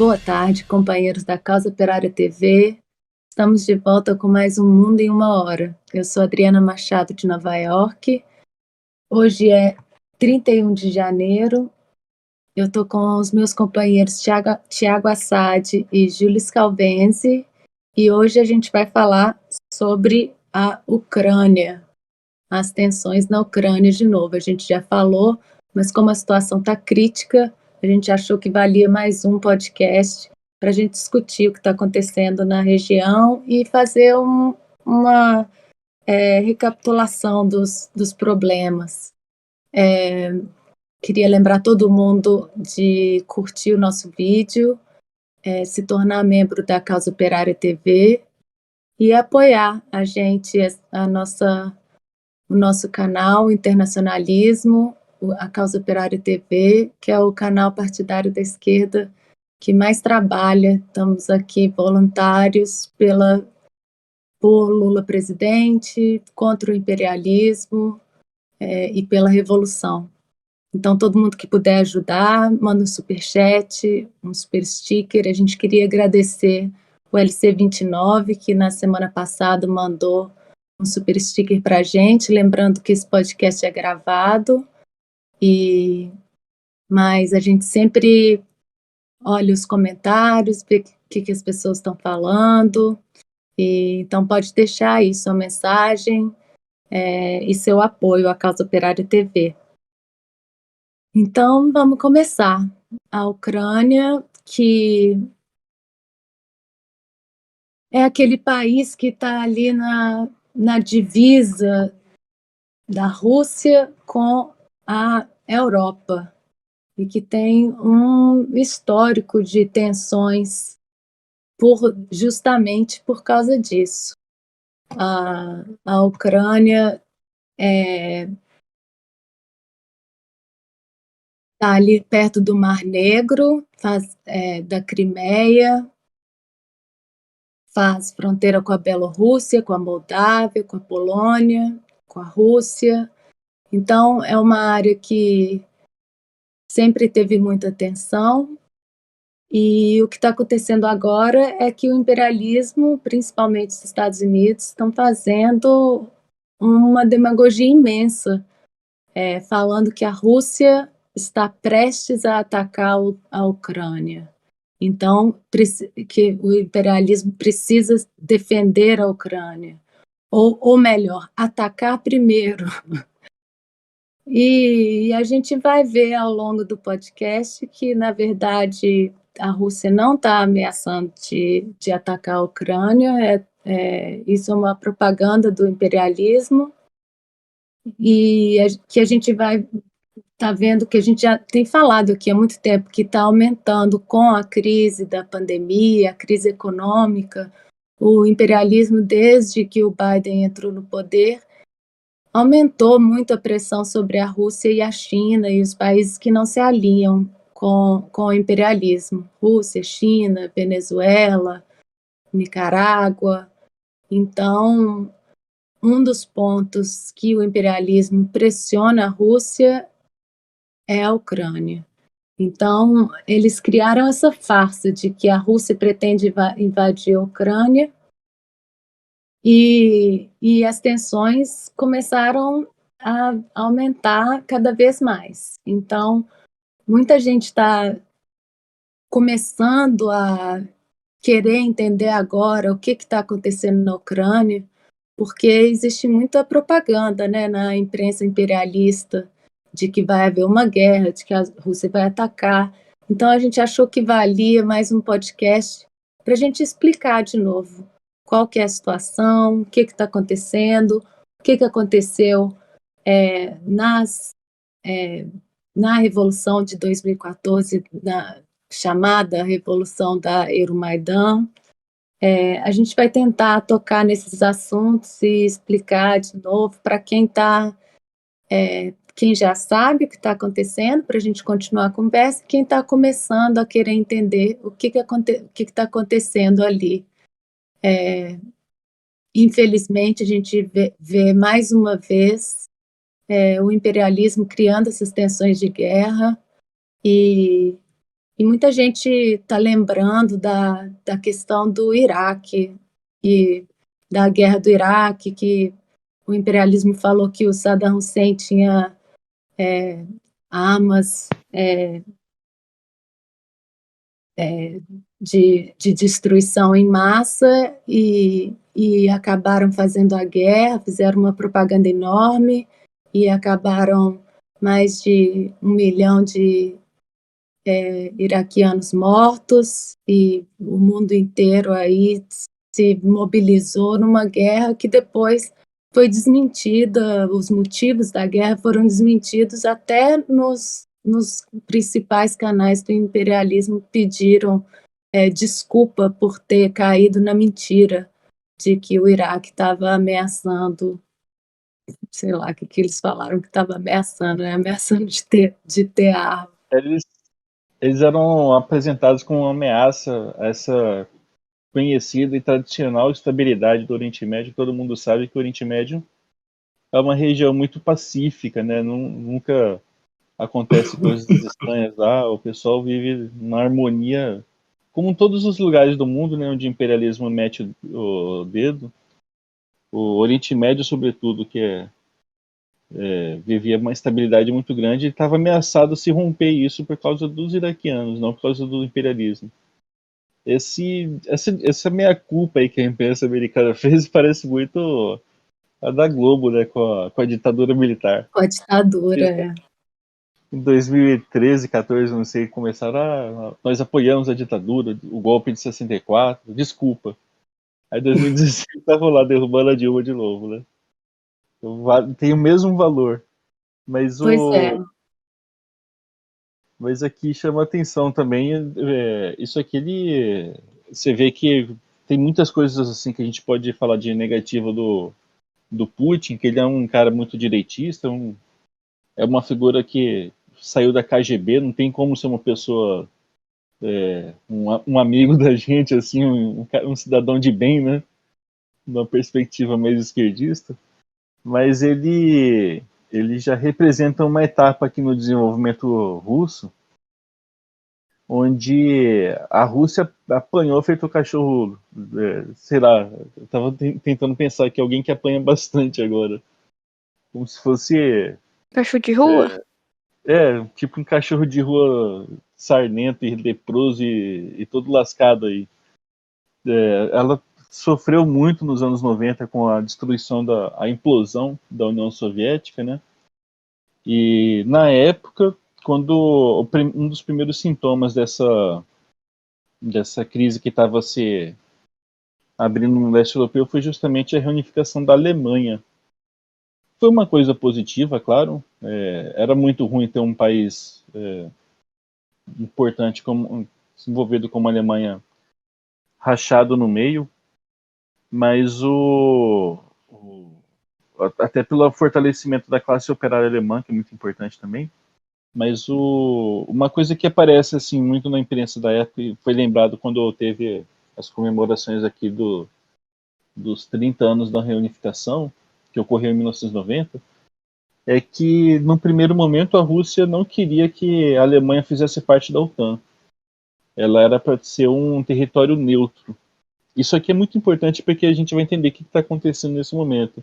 Boa tarde, companheiros da Causa Operária TV. Estamos de volta com mais um Mundo em uma Hora. Eu sou Adriana Machado, de Nova York. Hoje é 31 de janeiro. Eu estou com os meus companheiros Tiago Assad e Júlio Scalvenzi. E hoje a gente vai falar sobre a Ucrânia, as tensões na Ucrânia de novo. A gente já falou, mas como a situação está crítica, a gente achou que valia mais um podcast para a gente discutir o que está acontecendo na região e fazer uma recapitulação dos problemas. Queria lembrar todo mundo de curtir o nosso vídeo, se tornar membro da Causa Operária TV e apoiar a gente, o nosso canal Internacionalismo, a Causa Operária TV, que é o canal partidário da esquerda que mais trabalha. Estamos aqui voluntários por Lula presidente, contra o imperialismo e pela revolução. Então, todo mundo que puder ajudar, manda um superchat, um super sticker. A gente queria agradecer o LC29, que na semana passada mandou um super sticker para a gente, lembrando que esse podcast é gravado, mas a gente sempre olha os comentários, vê o que as pessoas estão falando, então pode deixar aí sua mensagem e seu apoio à Causa Operária TV. Então, vamos começar. A Ucrânia, que é aquele país que está ali na divisa da Rússia com a Europa e que tem um histórico de tensões justamente por causa disso. A Ucrânia está ali perto do Mar Negro, da Crimeia, faz fronteira com a Bielorrússia, com a Moldávia, com a Polônia, com a Rússia. Então, é uma área que sempre teve muita tensão, e o que está acontecendo agora é que o imperialismo, principalmente os Estados Unidos, estão fazendo uma demagogia imensa, falando que a Rússia está prestes a atacar a Ucrânia. Então, que o imperialismo precisa defender a Ucrânia, ou melhor, atacar primeiro. E a gente vai ver ao longo do podcast que, na verdade, a Rússia não está ameaçando de atacar a Ucrânia, isso é uma propaganda do imperialismo, e que a gente vai estar vendo, que a gente já tem falado aqui há muito tempo, que está aumentando com a crise da pandemia, a crise econômica. O imperialismo, desde que o Biden entrou no poder, aumentou muito a pressão sobre a Rússia e a China e os países que não se alinham com o imperialismo. Rússia, China, Venezuela, Nicarágua. Então, um dos pontos que o imperialismo pressiona a Rússia é a Ucrânia. Então, eles criaram essa farsa de que a Rússia pretende invadir a Ucrânia, e as tensões começaram a aumentar cada vez mais. Então, muita gente está começando a querer entender agora o que está acontecendo na Ucrânia, porque existe muita propaganda, né, na imprensa imperialista de que vai haver uma guerra, de que a Rússia vai atacar. Então, a gente achou que valia mais um podcast para a gente explicar de novo qual que é a situação, o que está acontecendo, o que aconteceu na Revolução de 2014, na chamada Revolução da Euromaidan. A gente vai tentar tocar nesses assuntos e explicar de novo para quem já sabe o que está acontecendo, para a gente continuar a conversa, e quem está começando a querer entender o que está acontecendo ali. Infelizmente, a gente vê mais uma vez o imperialismo criando essas tensões de guerra, e E muita gente está lembrando da questão do Iraque, e da guerra do Iraque, que o imperialismo falou que o Saddam Hussein tinha armas de destruição em massa e acabaram fazendo a guerra, fizeram uma propaganda enorme e acabaram mais de 1 milhão de iraquianos mortos, e o mundo inteiro aí se mobilizou numa guerra que depois foi desmentida, os motivos da guerra foram desmentidos, até nos principais canais do imperialismo pediram desculpa por ter caído na mentira de que o Iraque estava ameaçando, sei lá o que eles falaram que estava ameaçando, né? Ameaçando de ter arma. Eles, eles eram apresentados como uma ameaça a essa conhecida e tradicional estabilidade do Oriente Médio. Todo mundo sabe que o Oriente Médio é uma região muito pacífica, né? Nunca acontece coisas estranhas lá. O pessoal vive numa harmonia, como em todos os lugares do mundo, né, onde o imperialismo mete o dedo. O Oriente Médio, sobretudo, vivia uma estabilidade muito grande e estava ameaçado se romper isso por causa dos iraquianos, não por causa do imperialismo. Essa meia-culpa aí que a imprensa americana fez parece muito a da Globo, né, com a ditadura militar. Com a ditadura. Em 2013, 14, não sei, começaram nós apoiamos a ditadura, o golpe de 64, desculpa. Aí 2016 estavam lá derrubando a Dilma de novo, né? Então, tem o mesmo valor, mas Pois é. mas aqui chama atenção também, isso aqui você vê que tem muitas coisas assim que a gente pode falar de negativa do Putin, que ele é um cara muito direitista, é uma figura que saiu da KGB, não tem como ser uma pessoa, um amigo da gente, assim, um cidadão de bem, né? Numa perspectiva mais esquerdista, mas ele já representa uma etapa aqui no desenvolvimento russo, onde a Rússia apanhou feito o cachorro, sei lá, eu tava tentando pensar que alguém que apanha bastante agora, como se fosse, Cachorro de rua? tipo um cachorro de rua sarnento e leproso e todo lascado aí. Ela sofreu muito nos anos 90 com a destruição a implosão da União Soviética, né? E na época, quando um dos primeiros sintomas dessa crise que estava se abrindo no leste europeu foi justamente a reunificação da Alemanha. Foi uma coisa positiva, claro. Era muito ruim ter um país importante desenvolvido como a Alemanha rachado no meio, mas até pelo fortalecimento da classe operária alemã, que é muito importante também. Mas uma coisa que aparece assim muito na imprensa da época e foi lembrado quando teve as comemorações aqui dos 30 anos da reunificação, que ocorreu em 1990, é que no primeiro momento a Rússia não queria que a Alemanha fizesse parte da OTAN. Ela era para ser um território neutro. Isso aqui é muito importante porque a gente vai entender o que está acontecendo nesse momento.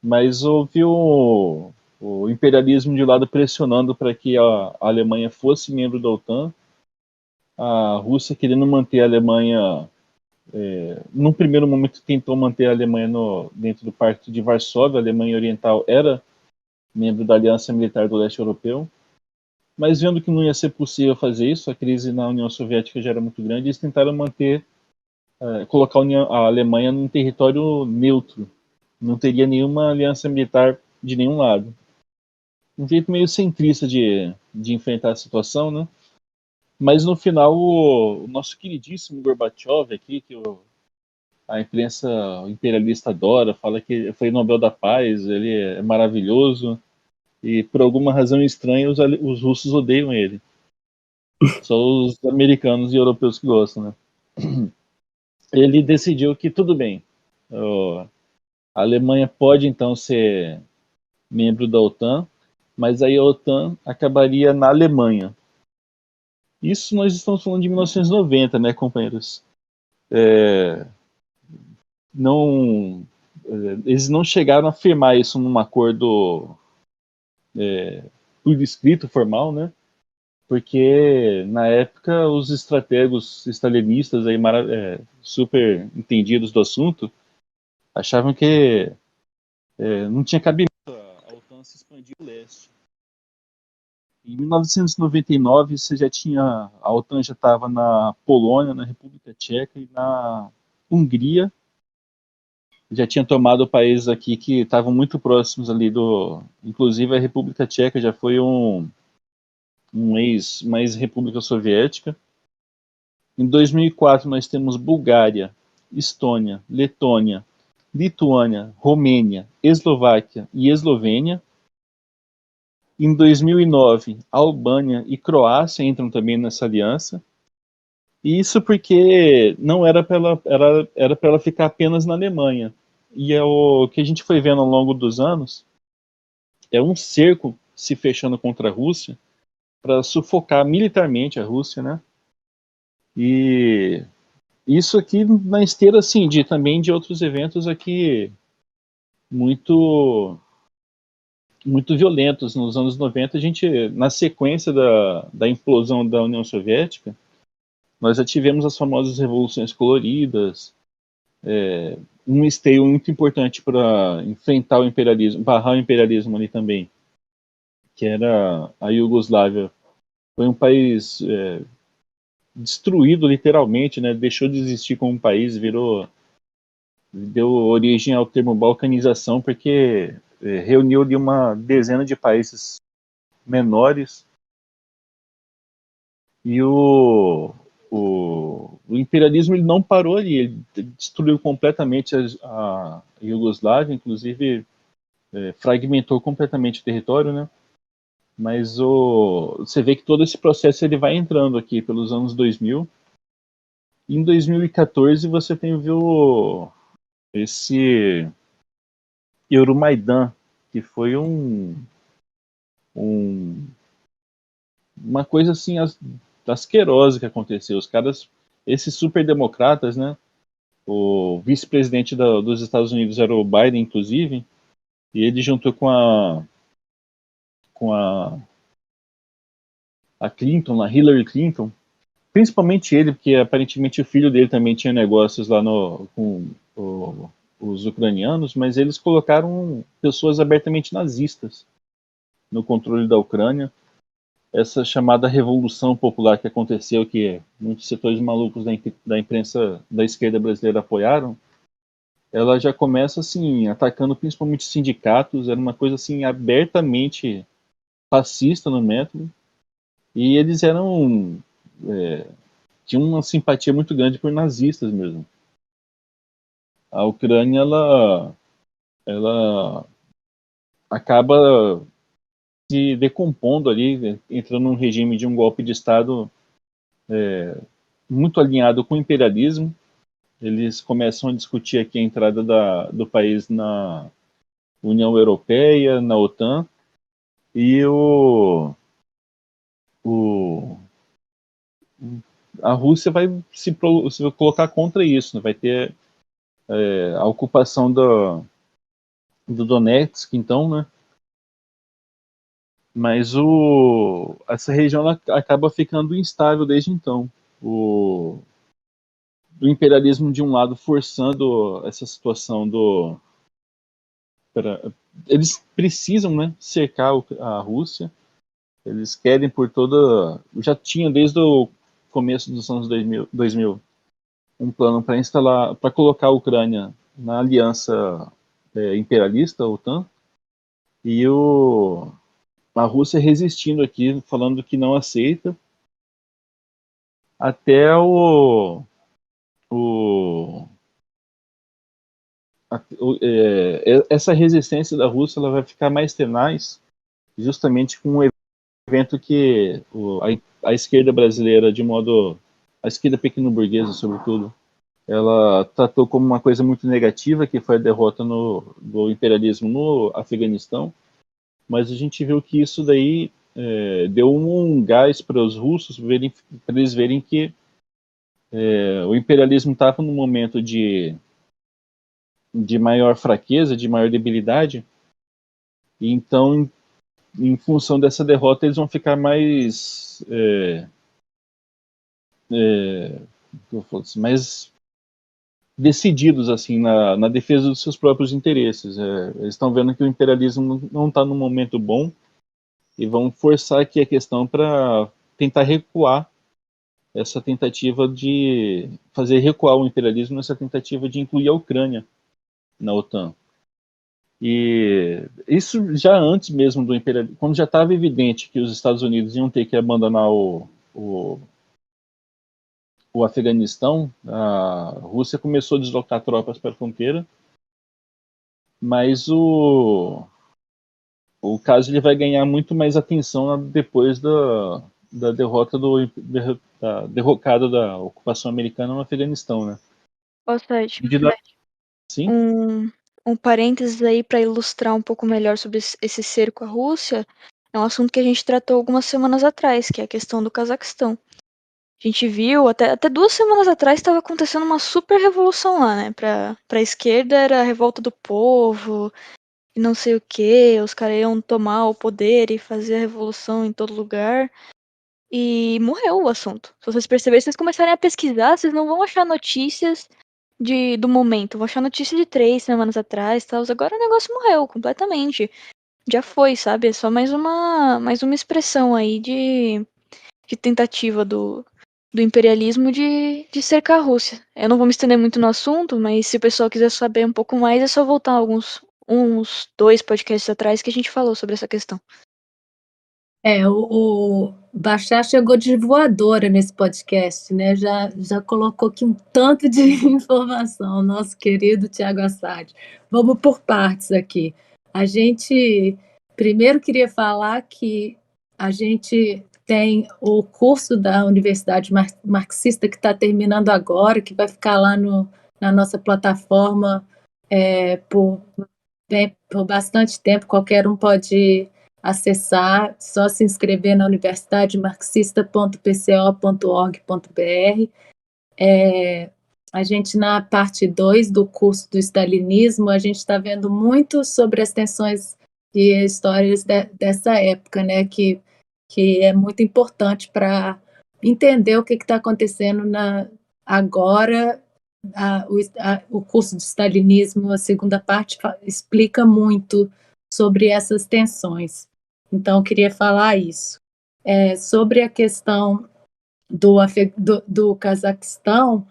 Mas houve o imperialismo de lado pressionando para que a Alemanha fosse membro da OTAN, a Rússia querendo manter a Alemanha, num primeiro momento tentou manter a Alemanha dentro do Pacto de Varsóvia, a Alemanha Oriental era membro da Aliança Militar do Leste Europeu, mas vendo que não ia ser possível fazer isso, a crise na União Soviética já era muito grande, eles tentaram colocar a Alemanha num território neutro, não teria nenhuma aliança militar de nenhum lado. Um jeito meio centrista de enfrentar a situação, né? Mas no final, o nosso queridíssimo Gorbachev aqui, que a imprensa imperialista adora, fala que foi Nobel da Paz, ele é maravilhoso, e por alguma razão estranha, os russos odeiam ele. Só os americanos e europeus que gostam, né? Ele decidiu que tudo bem, a Alemanha pode então ser membro da OTAN, mas aí a OTAN acabaria na Alemanha. Isso nós estamos falando de 1990, né, companheiros? Não, eles não chegaram a afirmar isso num acordo por escrito, formal, né? Porque na época os estrategos stalinistas aí, super entendidos do assunto achavam que não tinha cabimento a OTAN se expandir ao leste. Em 1999, você já tinha, a OTAN já estava na Polônia, na República Tcheca e na Hungria. Já tinha tomado países aqui que estavam muito próximos ali do... Inclusive a República Tcheca já foi um ex-mais República Soviética. Em 2004 nós temos Bulgária, Estônia, Letônia, Lituânia, Romênia, Eslováquia e Eslovênia. Em 2009, Albânia e Croácia entram também nessa aliança. E isso porque não era para ela ficar apenas na Alemanha. E é o que a gente foi vendo ao longo dos anos é um cerco se fechando contra a Rússia para sufocar militarmente a Rússia, né? E isso aqui na esteira assim de também de outros eventos aqui muito muito violentos nos anos 90. A gente, na sequência da implosão da União Soviética, nós já tivemos as famosas revoluções coloridas, um esteio muito importante para enfrentar o imperialismo, barrar o imperialismo ali também, que era a Iugoslávia. Foi um país destruído literalmente, né? Deixou de existir como um país, deu origem ao termo balcanização, porque reuniu ali uma dezena de países menores e o imperialismo ele não parou ali, ele destruiu completamente a Iugoslávia, inclusive fragmentou completamente o território, né? Mas você vê que todo esse processo ele vai entrando aqui pelos anos 2000. Em 2014 você tem esse Euromaidan, que foi uma coisa assim asquerosa que aconteceu. Os caras, esses super democratas, né? O vice-presidente dos Estados Unidos era o Biden, inclusive, e ele juntou com a Clinton, a Hillary Clinton, principalmente ele, porque aparentemente o filho dele também tinha negócios lá com os ucranianos, mas eles colocaram pessoas abertamente nazistas no controle da Ucrânia. Essa chamada revolução popular que aconteceu, que muitos setores malucos da imprensa da esquerda brasileira apoiaram, ela já começa assim, atacando principalmente sindicatos, era uma coisa assim abertamente fascista no método, e eles tinham uma simpatia muito grande por nazistas mesmo. A Ucrânia, ela acaba se decompondo ali, entrando num regime de um golpe de Estado muito alinhado com o imperialismo. Eles começam a discutir aqui a entrada do país na União Europeia, na OTAN, e a Rússia vai se colocar contra isso, né? Vai ter a ocupação do Donetsk, então, né? Mas essa região acaba ficando instável desde então. O imperialismo de um lado forçando essa situação eles precisam, né, cercar a Rússia. Eles querem por toda... Já tinha desde o começo dos anos 2000 um plano para colocar a Ucrânia na aliança imperialista, a OTAN, e a Rússia resistindo aqui, falando que não aceita, até essa resistência da Rússia ela vai ficar mais tenaz justamente com um evento que a esquerda brasileira, de modo... a esquerda pequeno-burguesa, sobretudo, ela tratou como uma coisa muito negativa, que foi a derrota do imperialismo no Afeganistão, mas a gente viu que isso daí deu um gás para os russos, para eles verem que o imperialismo estava num momento de maior fraqueza, de maior debilidade, e então, em função dessa derrota, eles vão ficar mais, mais decididos assim na defesa dos seus próprios interesses. Eles estão vendo que o imperialismo não está num momento bom e vão forçar aqui a questão para tentar recuar essa tentativa de fazer recuar o imperialismo nessa tentativa de incluir a Ucrânia na OTAN. E isso já antes mesmo do imperialismo, quando já estava evidente que os Estados Unidos iam ter que abandonar o Afeganistão, a Rússia começou a deslocar tropas para a fronteira, mas o caso ele vai ganhar muito mais atenção depois da derrota da derrocada da ocupação americana no Afeganistão, né? Ó, Sérgio, Sim? um parênteses aí para ilustrar um pouco melhor sobre esse cerco à Rússia, é um assunto que a gente tratou algumas semanas atrás, que é a questão do Cazaquistão. A gente viu, até 2 semanas atrás estava acontecendo uma super revolução lá, né? Pra esquerda era a revolta do povo, e não sei o que, os caras iam tomar o poder e fazer a revolução em todo lugar. E morreu o assunto. Se vocês perceberem, se vocês começarem a pesquisar, vocês não vão achar notícias do momento. Vão achar notícia de 3 semanas atrás, tal. Agora o negócio morreu completamente. Já foi, sabe? É só mais uma expressão aí de tentativa do imperialismo de cercar a Rússia. Eu não vou me estender muito no assunto, mas se o pessoal quiser saber um pouco mais, é só voltar uns 2 podcasts atrás que a gente falou sobre essa questão. O Bachar chegou de voadora nesse podcast, né? Já colocou aqui um tanto de informação, nosso querido Tiago Assad. Vamos por partes aqui. A gente primeiro queria falar que a gente tem o curso da Universidade Marxista que está terminando agora, que vai ficar lá na nossa plataforma por bastante tempo, qualquer um pode acessar, só se inscrever na universidademarxista.pco.org.br. A gente, na parte 2 do curso do stalinismo, a gente está vendo muito sobre as tensões e histórias dessa época, né, que é muito importante para entender o que está acontecendo agora. O curso de stalinismo, a segunda parte, explica muito sobre essas tensões. Então, eu queria falar isso. Sobre a questão do Cazaquistão,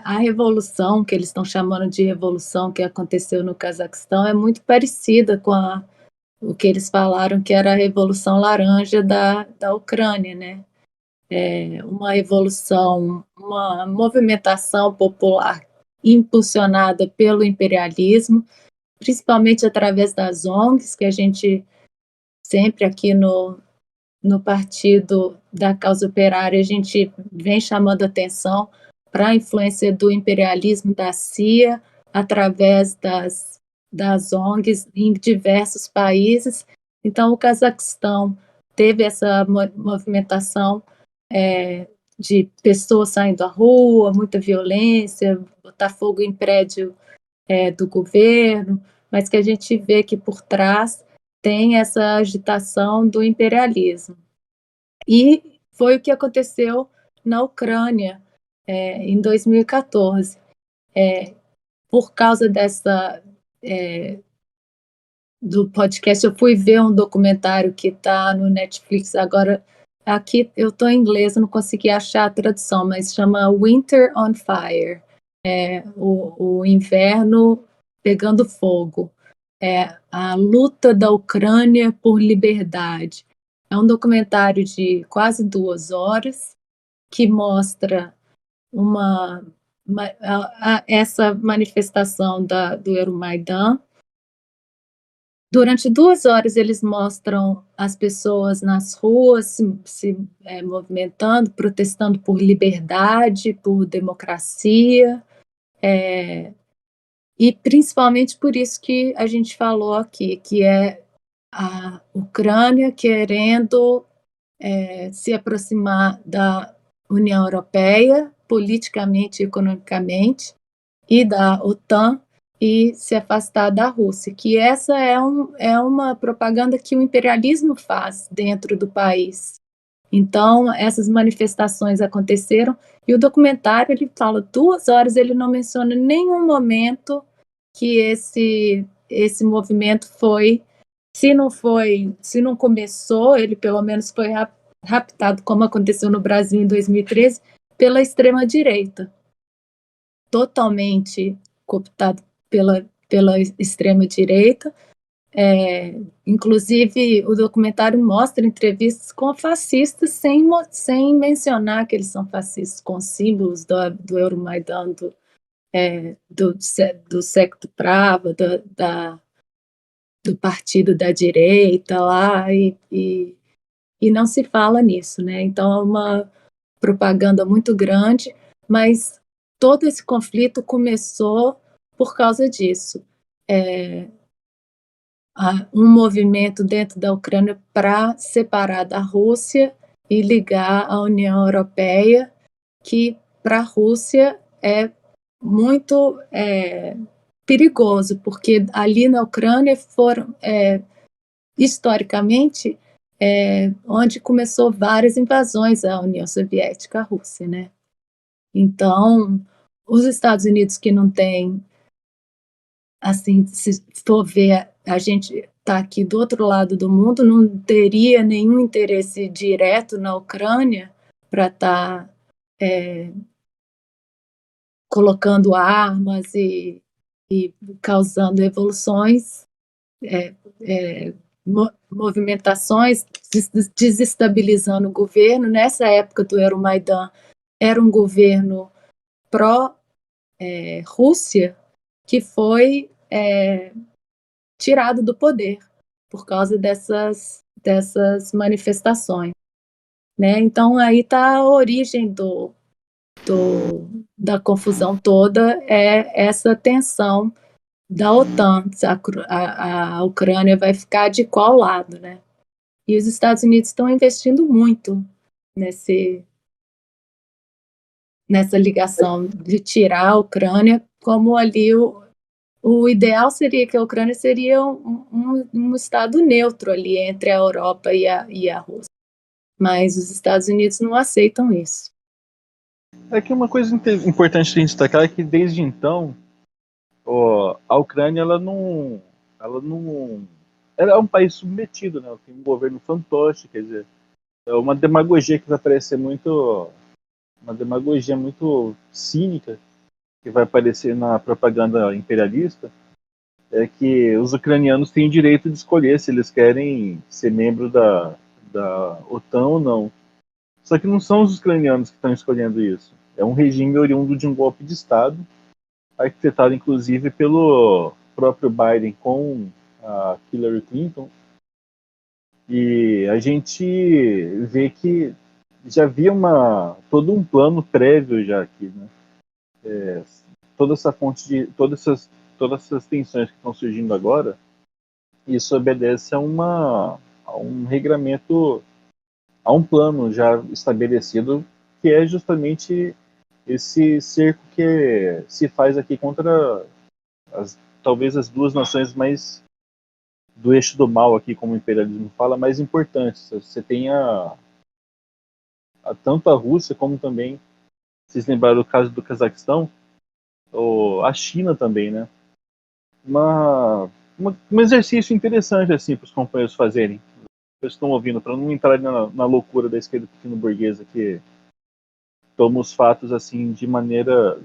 a revolução, que eles estão chamando de revolução, que aconteceu no Cazaquistão, é muito parecida com o que eles falaram que era a Revolução Laranja da Ucrânia, né? Uma revolução, uma movimentação popular impulsionada pelo imperialismo, principalmente através das ONGs, que a gente sempre aqui no Partido da Causa Operária, a gente vem chamando atenção para a influência do imperialismo da CIA através das ONGs em diversos países. Então, o Cazaquistão teve essa movimentação de pessoas saindo à rua, muita violência, botar fogo em prédio do governo, mas que a gente vê que por trás tem essa agitação do imperialismo. E foi o que aconteceu na Ucrânia em 2014. Por causa do podcast, eu fui ver um documentário que está no Netflix agora. Aqui eu estou em inglês, eu não consegui achar a tradução, mas chama Winter on Fire, o inverno pegando fogo, a luta da Ucrânia por liberdade. É um documentário de quase 2 horas que mostra essa manifestação do Euromaidan. Durante 2 horas eles mostram as pessoas nas ruas se movimentando, protestando por liberdade, por democracia, e principalmente por isso que a gente falou aqui, que é a Ucrânia querendo se aproximar da União Europeia, politicamente e economicamente, e da OTAN, e se afastar da Rússia, que essa é uma propaganda que o imperialismo faz dentro do país. Então, essas manifestações aconteceram, e o documentário, ele fala 2 horas, ele não menciona em nenhum momento que esse movimento foi, se não começou, ele pelo menos foi raptado, como aconteceu no Brasil em 2013, pela extrema-direita, totalmente cooptado pela extrema-direita. Inclusive, o documentário mostra entrevistas com fascistas sem mencionar que eles são fascistas, com símbolos do Euromaidan, do Secto Prava, do partido da direita lá, e não se fala nisso, né? Então, é uma propaganda muito grande, mas todo esse conflito começou por causa disso. Um movimento dentro da Ucrânia para separar da Rússia e ligar à União Europeia, que para a Rússia é muito perigoso, porque ali na Ucrânia foram, historicamente, onde começou várias invasões à União Soviética, à Rússia, né? Então, os Estados Unidos, que não tem, assim, se for ver, a gente está aqui do outro lado do mundo, não teria nenhum interesse direto na Ucrânia para estar colocando armas e causando revoluções, movimentações, desestabilizando o governo. Nessa época do Euromaidan, era um governo pró-Rússia que foi tirado do poder por causa dessas manifestações, né? Então, aí está a origem da confusão toda, essa tensão da OTAN. A Ucrânia vai ficar de qual lado, né? E os Estados Unidos estão investindo muito nessa ligação de tirar a Ucrânia, como ali o ideal seria que a Ucrânia seria um estado neutro ali entre a Europa e a Rússia. Mas os Estados Unidos não aceitam isso. É que uma coisa importante de destacar é que desde então a Ucrânia ela é um país submetido, né? Ela tem um governo fantoche, quer dizer, é uma demagogia que vai parecer uma demagogia muito cínica que vai aparecer na propaganda imperialista, é que os ucranianos têm o direito de escolher se eles querem ser membro da OTAN ou não. Só que não são os ucranianos que estão escolhendo isso. É um regime oriundo de um golpe de Estado, arquitetado inclusive pelo próprio Biden com a Hillary Clinton. E a gente vê que já havia todo um plano prévio já aqui, né? Toda essa fonte de todas essas tensões que estão surgindo agora, isso obedece a um regramento, a um plano já estabelecido, que é justamente esse cerco que se faz aqui contra talvez as duas nações mais do eixo do mal aqui, como o imperialismo fala, mais importantes. Você tem tanto a Rússia como também, vocês lembraram o caso do Cazaquistão, ou a China também, né? Um exercício interessante assim para os companheiros fazerem. Vocês estão ouvindo, para não entrar na loucura da esquerda pequeno-burguesa que toma os fatos assim de maneira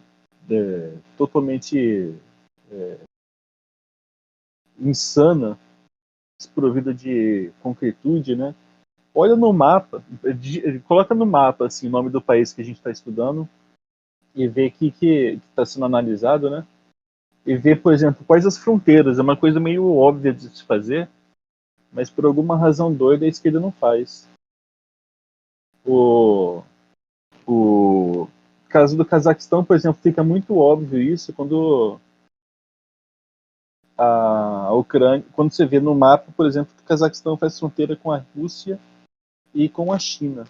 totalmente insana, desprovida de concretude, né? Olha no mapa, coloca no mapa assim, o nome do país que a gente está estudando e vê que está sendo analisado, né? E ver, por exemplo, quais as fronteiras. É uma coisa meio óbvia de se fazer, mas por alguma razão doida a esquerda não faz. O caso do Cazaquistão, por exemplo, fica muito óbvio isso quando a Ucrânia, quando você vê no mapa, por exemplo, que o Cazaquistão faz fronteira com a Rússia e com a China.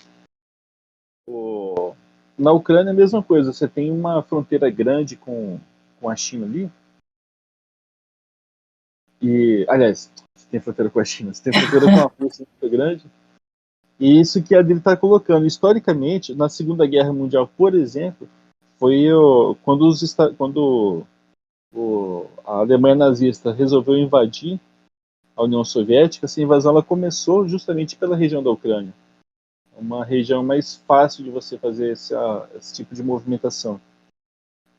Na Ucrânia é a mesma coisa, você tem uma fronteira grande com a China ali, e, aliás, você tem fronteira com a China, você tem fronteira com a Rússia muito grande, e isso que a dele está colocando. Historicamente, na Segunda Guerra Mundial, por exemplo, foi quando a Alemanha nazista resolveu invadir a União Soviética, essa invasão ela começou justamente pela região da Ucrânia, uma região mais fácil de você fazer esse tipo de movimentação.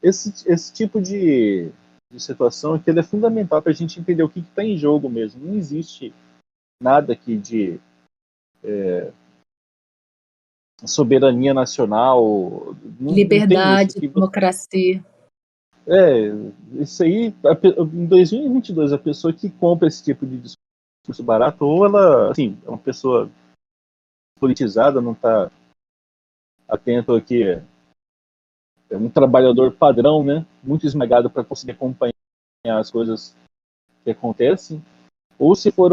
Esse tipo de situação aqui é fundamental para a gente entender o que está em jogo mesmo. Não existe nada aqui de soberania nacional, não tem isso. Liberdade, democracia. Isso aí, em 2022, a pessoa que compra esse tipo de discurso barato, ou ela, assim, é uma pessoa politizada, não está atento aqui, é um trabalhador padrão, né, muito esmagado para conseguir acompanhar as coisas que acontecem, ou se for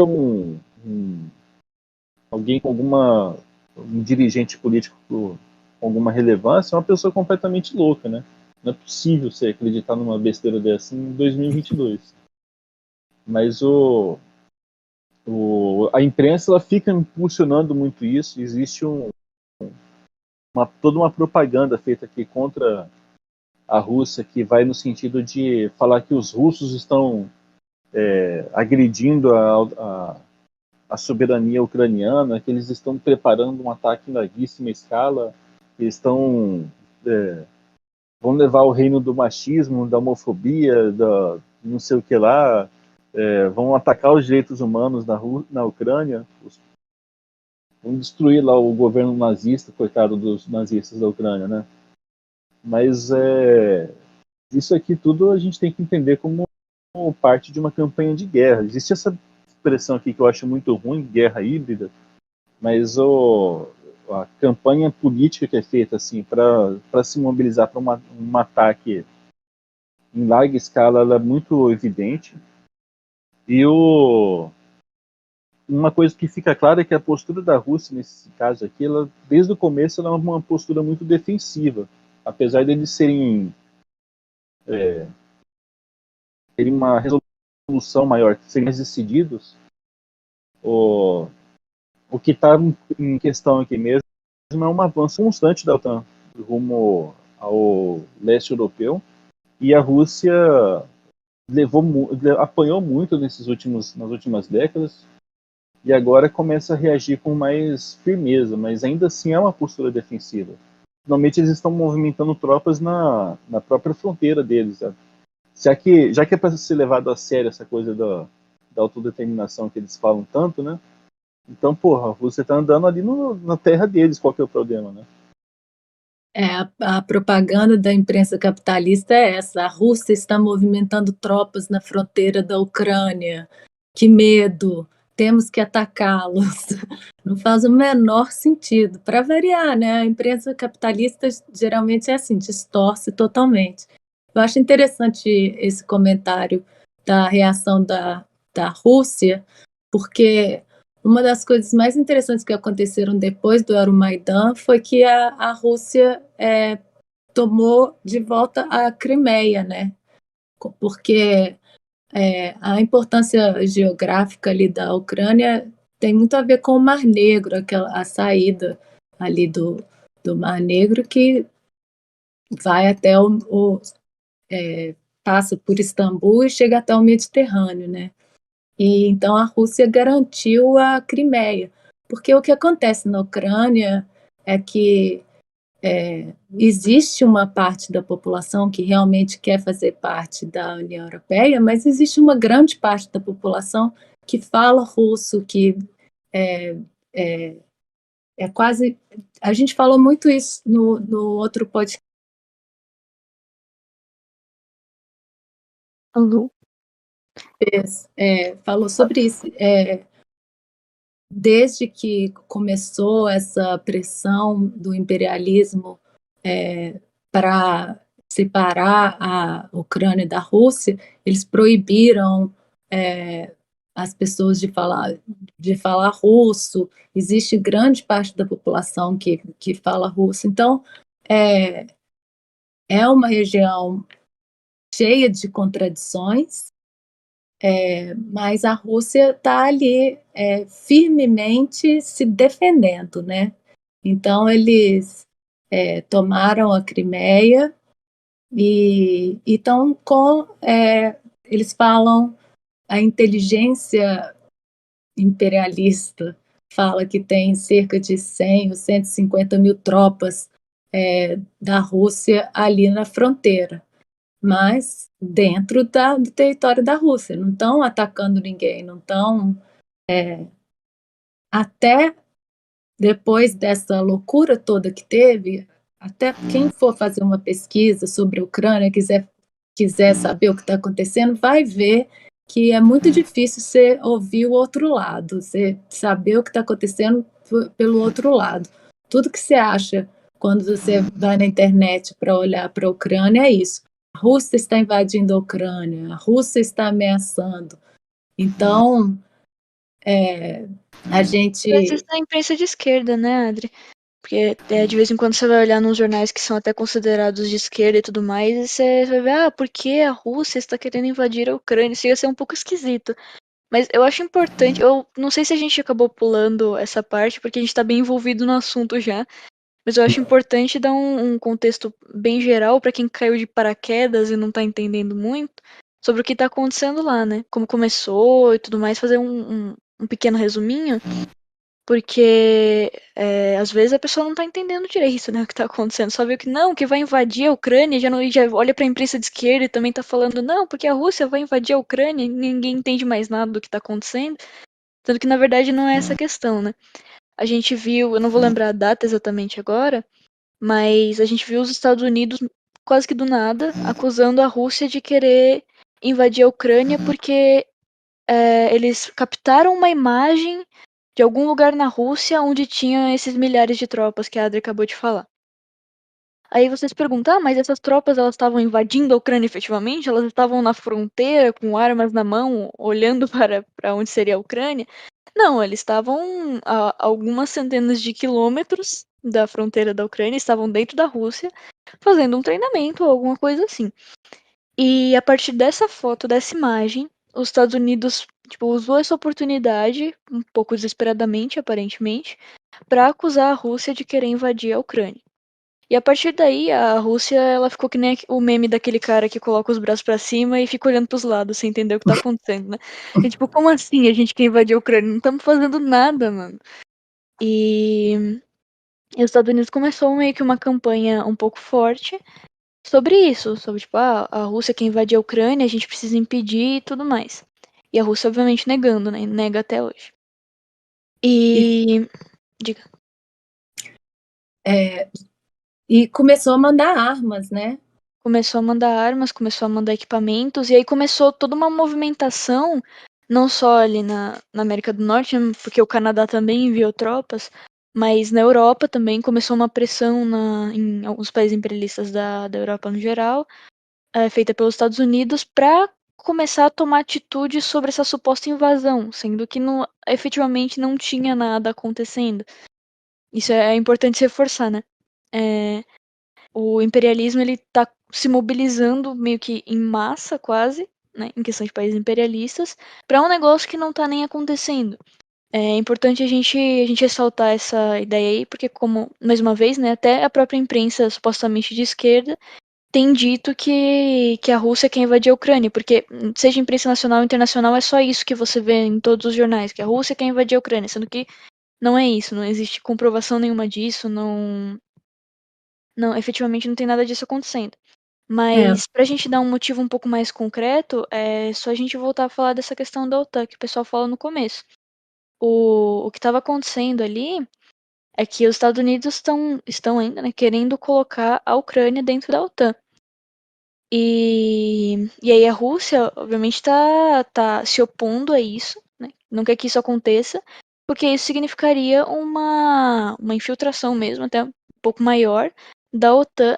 alguém com um dirigente político com alguma relevância, é uma pessoa completamente louca, né? Não é possível você acreditar numa besteira dessa em 2022. Mas a imprensa ela fica impulsionando muito isso. Existe toda uma propaganda feita aqui contra a Rússia que vai no sentido de falar que os russos estão agredindo a soberania ucraniana, que eles estão preparando um ataque em larguíssima escala, eles vão levar o reino do machismo, da homofobia, da não sei o que lá, vão atacar os direitos humanos na Ucrânia, vão destruir lá o governo nazista, coitado dos nazistas da Ucrânia, né? Mas isso aqui tudo a gente tem que entender como parte de uma campanha de guerra. Existe essa expressão aqui que eu acho muito ruim, guerra híbrida, mas a campanha política que é feita assim para se mobilizar para um ataque em larga escala, ela é muito evidente. E uma coisa que fica clara é que a postura da Rússia nesse caso aqui, ela, desde o começo, ela é uma postura muito defensiva, apesar de eles terem uma resolução maior, serem mais decididos. O que está em questão aqui mesmo é um avanço constante da OTAN rumo ao leste europeu, e a Rússia apanhou muito nas últimas décadas, e agora começa a reagir com mais firmeza, mas ainda assim é uma postura defensiva. Normalmente eles estão movimentando tropas na própria fronteira deles. Sabe? Já que é para ser levado a sério essa coisa da autodeterminação que eles falam tanto, né? Então, porra, você tá andando ali na terra deles, qual que é o problema, né? A propaganda da imprensa capitalista é essa: a Rússia está movimentando tropas na fronteira da Ucrânia. Que medo! Temos que atacá-los. Não faz o menor sentido. Para variar, né? A imprensa capitalista geralmente é assim, distorce totalmente. Eu acho interessante esse comentário da reação da Rússia, porque uma das coisas mais interessantes que aconteceram depois do Euromaidan foi que a Rússia tomou de volta a Crimeia, né? Porque a importância geográfica ali da Ucrânia tem muito a ver com o Mar Negro, a saída ali do Mar Negro que vai até passa por Istambul e chega até o Mediterrâneo, né? E então a Rússia garantiu a Crimeia, porque o que acontece na Ucrânia é que existe uma parte da população que realmente quer fazer parte da União Europeia, mas existe uma grande parte da população que fala russo, que é, é, é quase. A gente falou muito isso no outro podcast. Falou sobre isso. Desde que começou essa pressão do imperialismo para separar a Ucrânia da Rússia, eles proibiram as pessoas de falar russo, existe grande parte da população que fala russo. Então, é uma região cheia de contradições, mas a Rússia está ali firmemente se defendendo, né? Então, eles tomaram a Crimeia e estão com. Eles falam, a inteligência imperialista fala que tem cerca de 100 ou 150 mil tropas da Rússia ali na fronteira, mas dentro do território da Rússia, não estão atacando ninguém, não estão. Até depois dessa loucura toda que teve, até quem for fazer uma pesquisa sobre a Ucrânia, quiser saber o que está acontecendo, vai ver que é muito difícil você ouvir o outro lado, você saber o que está acontecendo pelo outro lado. Tudo que você acha quando você vai na internet para olhar para a Ucrânia é isso. A Rússia está invadindo a Ucrânia, a Rússia está ameaçando. Então, a gente... Às vezes na imprensa de esquerda, né, Adri? Porque de vez em quando você vai olhar nos jornais que são até considerados de esquerda e tudo mais, e você vai ver, por que a Rússia está querendo invadir a Ucrânia? Isso ia ser um pouco esquisito. Mas eu acho importante, eu não sei se a gente acabou pulando essa parte, porque a gente está bem envolvido no assunto já, mas eu acho importante dar um contexto bem geral para quem caiu de paraquedas e não está entendendo muito sobre o que está acontecendo lá, né? Como começou e tudo mais, fazer um pequeno resuminho. Porque às vezes a pessoa não tá entendendo direito, né, o que tá acontecendo. Só viu que não, que vai invadir a Ucrânia, já olha pra imprensa de esquerda e também tá falando, não, porque a Rússia vai invadir a Ucrânia e ninguém entende mais nada do que tá acontecendo. Tanto que na verdade não é essa a questão, né? A gente viu, eu não vou lembrar a data exatamente agora, mas a gente viu os Estados Unidos quase que do nada acusando a Rússia de querer invadir a Ucrânia porque eles captaram uma imagem de algum lugar na Rússia onde tinha esses milhares de tropas que a Adri acabou de falar. Aí vocês perguntam, mas essas tropas elas estavam invadindo a Ucrânia efetivamente? Elas estavam na fronteira com armas na mão, olhando para onde seria a Ucrânia? Não, eles estavam a algumas centenas de quilômetros da fronteira da Ucrânia, estavam dentro da Rússia, fazendo um treinamento ou alguma coisa assim. E a partir dessa foto, dessa imagem, os Estados Unidos usou essa oportunidade, um pouco desesperadamente, aparentemente, para acusar a Rússia de querer invadir a Ucrânia. E a partir daí, a Rússia ela ficou que nem o meme daquele cara que coloca os braços para cima e fica olhando para os lados sem entender o que tá acontecendo, né? E, como assim a gente quer invadir a Ucrânia? Não estamos fazendo nada, mano. E os Estados Unidos começou meio que uma campanha um pouco forte sobre isso, sobre a Rússia quer invadir a Ucrânia, a gente precisa impedir e tudo mais. E a Rússia, obviamente, negando, né? Nega até hoje. Diga. E começou a mandar armas, né? Começou a mandar armas, começou a mandar equipamentos, e aí começou toda uma movimentação, não só ali na América do Norte, porque o Canadá também enviou tropas, mas na Europa também começou uma pressão em alguns países imperialistas da Europa no geral, feita pelos Estados Unidos, para começar a tomar atitude sobre essa suposta invasão, sendo que efetivamente não tinha nada acontecendo. Isso é importante reforçar, né? O imperialismo ele está se mobilizando meio que em massa, quase, né, em questão de países imperialistas, para um negócio que não está nem acontecendo. É importante a gente ressaltar essa ideia aí, porque como, mais uma vez, né, até a própria imprensa supostamente de esquerda tem dito que a Rússia quer invadir a Ucrânia, porque seja imprensa nacional ou internacional, é só isso que você vê em todos os jornais, que a Rússia quer invadir a Ucrânia, sendo que não é isso, não existe comprovação nenhuma disso, não, efetivamente não tem nada disso acontecendo. Mas pra gente dar um motivo um pouco mais concreto, é só a gente voltar a falar dessa questão da OTAN, que o pessoal fala no começo. O que estava acontecendo ali é que os Estados Unidos estão ainda, né, querendo colocar a Ucrânia dentro da OTAN. E aí a Rússia, obviamente, tá se opondo a isso, né? Não quer que isso aconteça, porque isso significaria uma infiltração mesmo, até um pouco maior, da OTAN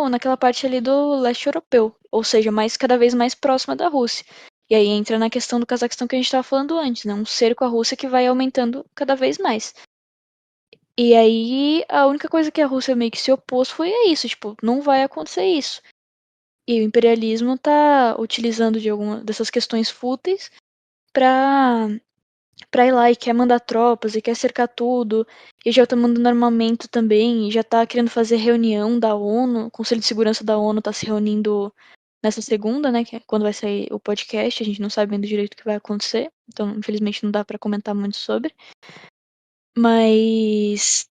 naquela parte ali do leste europeu, ou seja, cada vez mais próxima da Rússia. E aí entra na questão do Cazaquistão que a gente estava falando antes, né? Um cerco à Rússia que vai aumentando cada vez mais. E aí a única coisa que a Rússia meio que se opôs foi a isso, tipo, não vai acontecer isso. E o imperialismo tá utilizando de alguma dessas questões fúteis pra, pra ir lá e quer mandar tropas e quer cercar tudo. E já tá mandando armamento também, e já tá querendo fazer reunião da ONU, o Conselho de Segurança da ONU tá se reunindo nessa segunda, né, que é quando vai sair o podcast, a gente não sabe ainda direito o que vai acontecer, então infelizmente não dá pra comentar muito sobre. Mas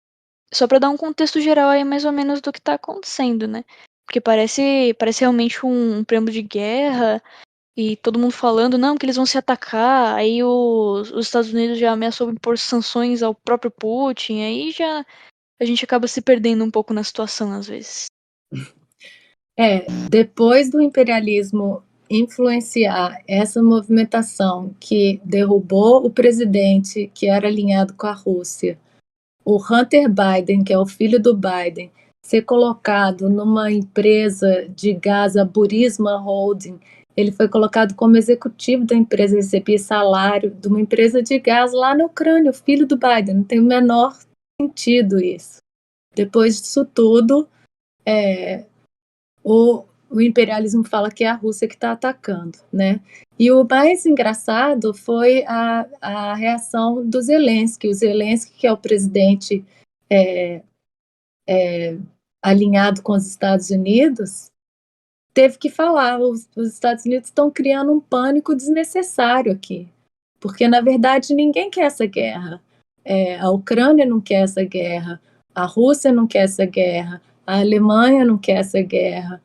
só pra dar um contexto geral aí mais ou menos do que tá acontecendo, né? Porque parece realmente um preâmbulo de guerra e todo mundo falando, não, que eles vão se atacar, aí os Estados Unidos já ameaçou impor sanções ao próprio Putin, aí já a gente acaba se perdendo um pouco na situação às vezes. Depois do imperialismo influenciar essa movimentação que derrubou o presidente que era alinhado com a Rússia, o Hunter Biden, que é o filho do Biden, ser colocado numa empresa de gás, a Burisma Holding, ele foi colocado como executivo da empresa, recebia salário de uma empresa de gás lá na Ucrânia, o filho do Biden, não tem o menor sentido isso. Depois disso tudo, o imperialismo fala que é a Rússia que está atacando, né? E o mais engraçado foi a reação do Zelensky. O Zelensky, que é o presidente alinhado com os Estados Unidos, teve que falar: os Estados Unidos estão criando um pânico desnecessário aqui, porque na verdade ninguém quer essa guerra. A Ucrânia não quer essa guerra, a Rússia não quer essa guerra, a Alemanha não quer essa guerra.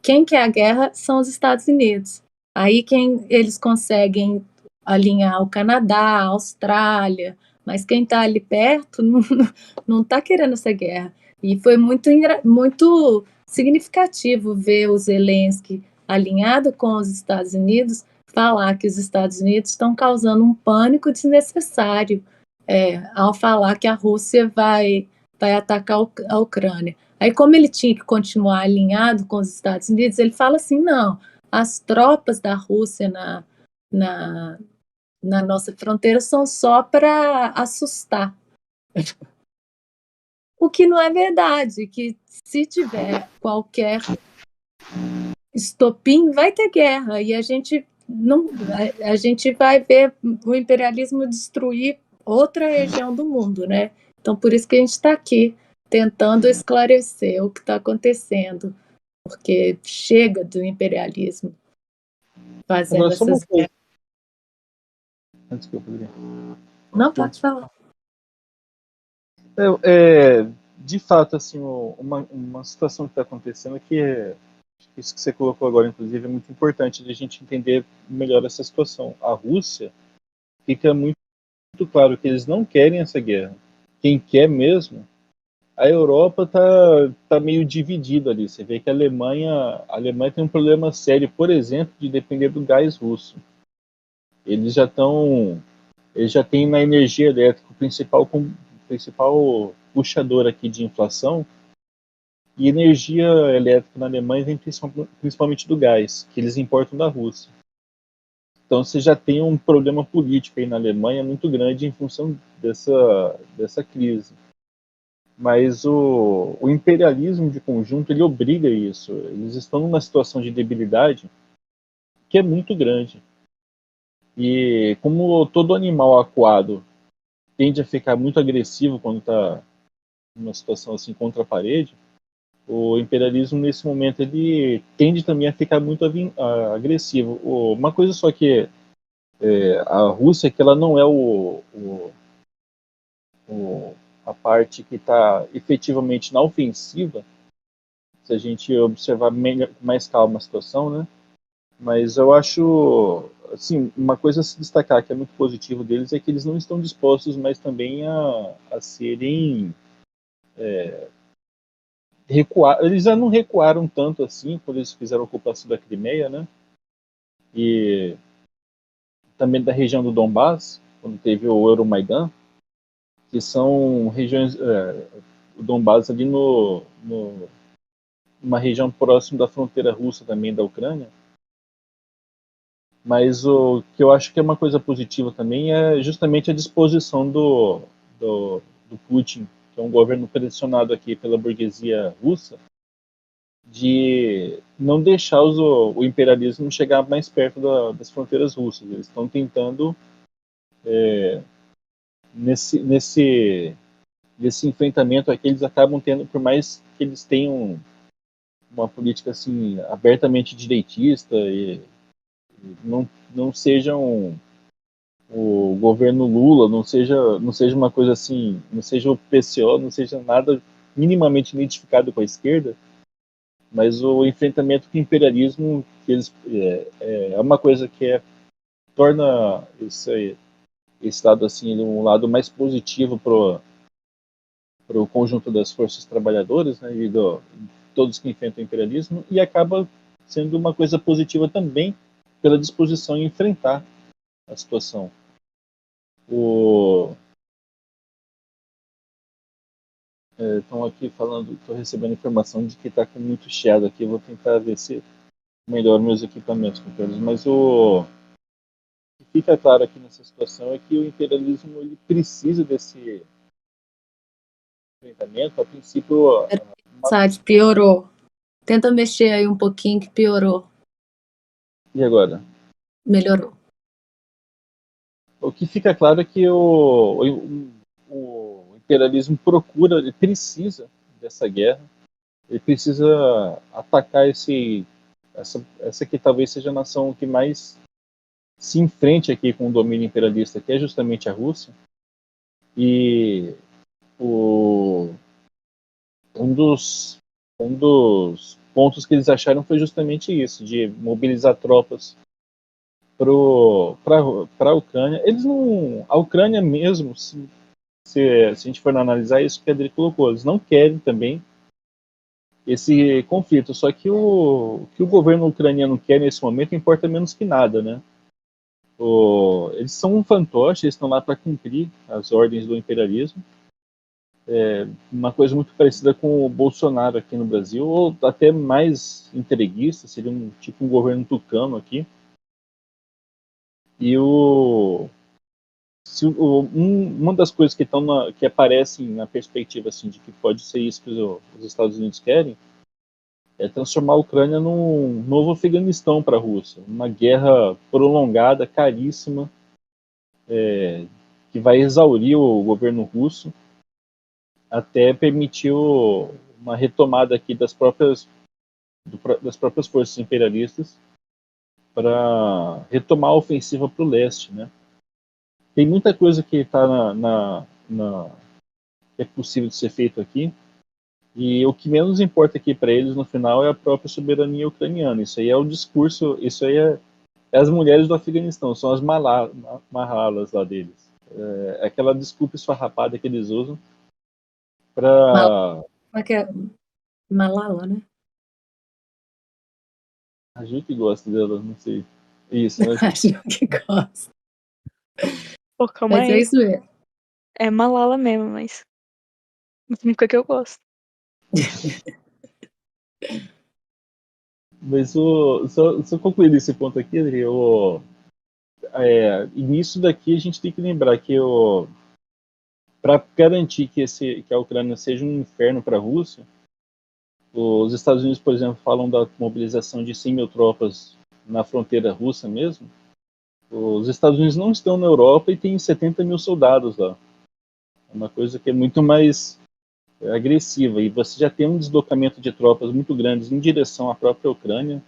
Quem quer a guerra são os Estados Unidos. Aí quem eles conseguem alinhar o Canadá, a Austrália, mas quem está ali perto não está querendo essa guerra. E foi muito significativo ver o Zelensky alinhado com os Estados Unidos falar que os Estados Unidos estão causando um pânico desnecessário ao falar que a Rússia vai atacar a Ucrânia. Aí, como ele tinha que continuar alinhado com os Estados Unidos, ele fala assim: não, as tropas da Rússia na, na nossa fronteira são só para assustar. O que não é verdade, que se tiver qualquer estopim, vai ter guerra, e a gente vai ver o imperialismo destruir outra região do mundo, né? Então, por isso que a gente está aqui, tentando esclarecer o que está acontecendo, porque chega do imperialismo fazendo Agora, só uma essas coisa. guerras. Desculpa, Adriano. Não, pode falar. De fato, assim, uma situação que está acontecendo isso que você colocou agora, inclusive, é muito importante de a gente entender melhor essa situação. A Rússia fica muito claro que eles não querem essa guerra. Quem quer mesmo, a Europa tá meio dividida ali. Você vê que a Alemanha tem um problema sério, por exemplo, de depender do gás russo. Eles já têm na energia elétrica o principal puxador aqui de inflação. E energia elétrica na Alemanha vem principalmente do gás, que eles importam da Rússia. Então você já tem um problema político aí na Alemanha muito grande em função dessa crise. Mas o imperialismo de conjunto, ele obriga isso. Eles estão numa situação de debilidade que é muito grande. E como todo animal acuado tende a ficar muito agressivo quando está numa situação assim contra a parede, o imperialismo nesse momento ele tende também a ficar muito agressivo. Uma coisa só que a Rússia, que ela não é a parte que está efetivamente na ofensiva, se a gente observar com mais calma a situação, né? Mas eu acho, assim, uma coisa a se destacar que é muito positivo deles é que eles não estão dispostos mais também a serem recuar. Eles já não recuaram tanto assim quando eles fizeram a ocupação da Crimeia, né? E também da região do Donbás, quando teve o Euromaidan, que são regiões, o Donbás ali numa região próxima da fronteira russa também da Ucrânia. Mas o que eu acho que é uma coisa positiva também é justamente a disposição do Putin, que é um governo pressionado aqui pela burguesia russa, de não deixar o imperialismo chegar mais perto das fronteiras russas. Eles estão tentando, nesse enfrentamento aqui, eles acabam tendo, por mais que eles tenham uma política assim abertamente direitista e não sejam o governo Lula, não seja uma coisa assim, não seja o PCO, não seja nada minimamente identificado com a esquerda, mas o enfrentamento com o imperialismo que eles é uma coisa que torna esse lado assim um lado mais positivo para o conjunto das forças trabalhadoras, né, e todos que enfrentam o imperialismo, e acaba sendo uma coisa positiva também pela disposição em enfrentar a situação. Estão aqui falando, estou recebendo informação de que está com muito chiado aqui, vou tentar ver se melhoro meus equipamentos, companheiros. Mas o que fica claro aqui nessa situação é que o imperialismo ele precisa desse enfrentamento. A princípio, Sabe, piorou. Tenta mexer aí um pouquinho que piorou. e agora? Melhorou. O que fica claro é que o imperialismo procura, ele precisa dessa guerra, ele precisa atacar essa que talvez seja a nação que mais se enfrente aqui com o domínio imperialista, que é justamente a Rússia. E o, um, dos, um dos pontos que eles acharam foi justamente isso, de mobilizar tropas para a Ucrânia. Eles não. A Ucrânia mesmo, se a gente for analisar isso que a Adri colocou, eles não querem também esse conflito. Só que o que o governo ucraniano quer nesse momento importa menos que nada, né? Eles são um fantoche, eles estão lá para cumprir as ordens do imperialismo. Uma coisa muito parecida com o Bolsonaro aqui no Brasil, ou até mais entreguista, seria um governo tucano aqui. E uma das coisas que aparecem na perspectiva assim, de que pode ser isso que os Estados Unidos querem é transformar a Ucrânia num novo Afeganistão para a Rússia, uma guerra prolongada, caríssima, que vai exaurir o governo russo até permitir uma retomada aqui das próprias forças imperialistas para retomar a ofensiva para o leste, né? Tem muita coisa que está que é possível de ser feito aqui, e o que menos importa aqui para eles no final é a própria soberania ucraniana. Isso aí é o discurso, isso aí é as mulheres do Afeganistão, são as malalas lá deles. É aquela desculpa esfarrapada que eles usam para. Como é que é? Malala, né? A Ju que gosta dela, não sei. Isso, mas Acho que gosta. Pô, calma Mas é aí. isso mesmo. É Malala mesmo, mas nunca que eu gosto. Mas só concluindo esse ponto aqui, Adri, e nisso daqui a gente tem que lembrar que para garantir que a Ucrânia seja um inferno para a Rússia, os Estados Unidos, por exemplo, falam da mobilização de 100 mil tropas na fronteira russa mesmo. Os Estados Unidos não estão na Europa e tem 70 mil soldados lá. É uma coisa que é muito mais agressiva. E você já tem um deslocamento de tropas muito grandes em direção à própria Ucrânia.